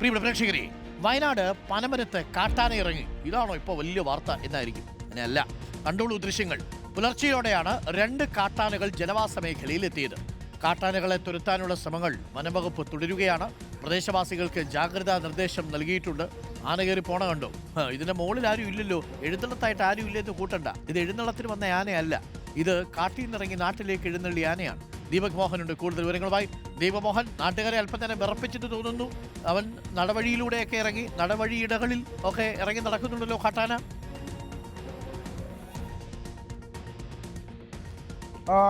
പ്രിയപ്പെട്ട പ്രേക്ഷകരെ, വയനാട് പനമരത്ത് കാട്ടാന ഇറങ്ങി. ഇതാണോ ഇപ്പോൾ വലിയ വാർത്ത എന്നായിരിക്കും. അങ്ങനെയല്ല. കണ്ടോളൂ ദൃശ്യങ്ങൾ. പുലർച്ചെയോടെയാണ് 2 കാട്ടാനകൾ ജനവാസ മേഖലയിൽ എത്തിയത്. കാട്ടാനകളെ തുരത്താനുള്ള ശ്രമങ്ങൾ വനംവകുപ്പ് തുടരുകയാണ്. പ്രദേശവാസികൾക്ക് ജാഗ്രതാ നിർദ്ദേശം നൽകിയിട്ടുണ്ട്. ആന കയറി പോണ കണ്ടോ? ഇതിന്റെ മുകളിൽ ആരും ഇല്ലല്ലോ. എഴുന്നള്ളത്തായിട്ട് ആരും ഇല്ലെന്ന് കൂട്ടണ്ട. ഇത് എഴുന്നള്ളത്തിന് വന്ന ആനയല്ല. ഇത് കാട്ടിൽ നിന്നിറങ്ങി നാട്ടിലേക്ക് എഴുന്നള്ളി ആനയാണ്. ദീപക് മോഹനുണ്ട് കൂടുതൽ വിവരങ്ങളുമായി. ദീപമോഹൻ, നാട്ടുകാരെ അല്പം തന്നെ വിറപ്പിച്ചിട്ട് തോന്നുന്നു. അവൻ നടവഴിയിലൂടെയൊക്കെ ഇറങ്ങി, നടവഴിയിടകളിൽ ഒക്കെ ഇറങ്ങി നടക്കുന്നുണ്ടല്ലോ കാട്ടാന.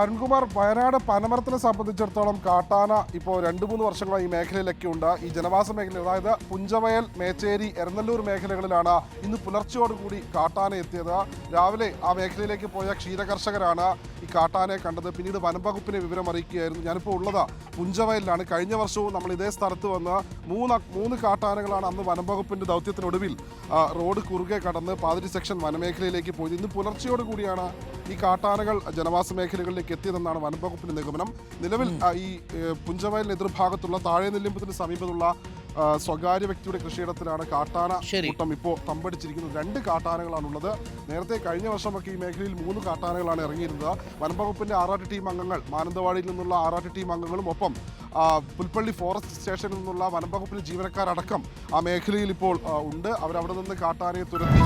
അരുൺകുമാർ, വയനാട് പനമരത്തിനെ സംബന്ധിച്ചിടത്തോളം കാട്ടാന ഇപ്പോൾ 2-3 വർഷങ്ങളായി ഈ മേഖലയിലൊക്കെ ഉണ്ട്. ഈ ജനവാസ മേഖല, അതായത് പുഞ്ചവയൽ, മേച്ചേരി, എരനല്ലൂർ മേഖലകളിലാണ് ഇന്ന് പുലർച്ചയോടുകൂടി കാട്ടാന എത്തിയത്. രാവിലെ ആ മേഖലയിലേക്ക് പോയ ക്ഷീരകർഷകരാണ് ഈ കാട്ടാനയെ കണ്ടത്. പിന്നീട് വനംവകുപ്പിനെ വിവരം അറിയിക്കുകയായിരുന്നു. ഞാനിപ്പോൾ ഉള്ളത് പുഞ്ചവയലിലാണ്. കഴിഞ്ഞ വർഷവും നമ്മൾ ഇതേ സ്ഥലത്ത് വന്ന് 3 കാട്ടാനകളാണ് അന്ന് വനംവകുപ്പിൻ്റെ ദൗത്യത്തിനൊടുവിൽ റോഡ് കുറുകെ കടന്ന് പാതിരി സെക്ഷൻ വനമേഖലയിലേക്ക് പോയത്. ഇന്ന് പുലർച്ചയോടുകൂടിയാണ് ഈ കാട്ടാനകൾ ജനവാസ മേഖലകളിലേക്ക് എത്തിയതെന്നാണ് വനംവകുപ്പിന്റെ നിഗമനം. നിലവിൽ ഈ പുഞ്ചവയലിന് എതിർഭാഗത്തുള്ള താഴെ നെല്ലിമ്പത്തിന് സമീപത്തുള്ള സ്വകാര്യ വ്യക്തിയുടെ കൃഷിയിടത്തിലാണ് കാട്ടാന കൂട്ടം ഇപ്പോൾ തമ്പടിച്ചിരിക്കുന്നത്. 2 കാട്ടാനകളാണുള്ളത്. നേരത്തെ കഴിഞ്ഞ വർഷമൊക്കെ ഈ മേഖലയിൽ 3 കാട്ടാനകളാണ് ഇറങ്ങിയിരുന്നത്. വനംവകുപ്പിന്റെ ആറാട്ട് ടീം അംഗങ്ങൾ, മാനന്തവാടിയിൽ നിന്നുള്ള ആറാട്ട് ടീം അംഗങ്ങളും ഒപ്പം പുൽപ്പള്ളി ഫോറസ്റ്റ് സ്റ്റേഷനിൽ നിന്നുള്ള വനംവകുപ്പിന്റെ ജീവനക്കാരടക്കം ആ മേഖലയിൽ ഇപ്പോൾ ഉണ്ട്. അവരവിടെ നിന്ന് കാട്ടാനയെ തുരത്തി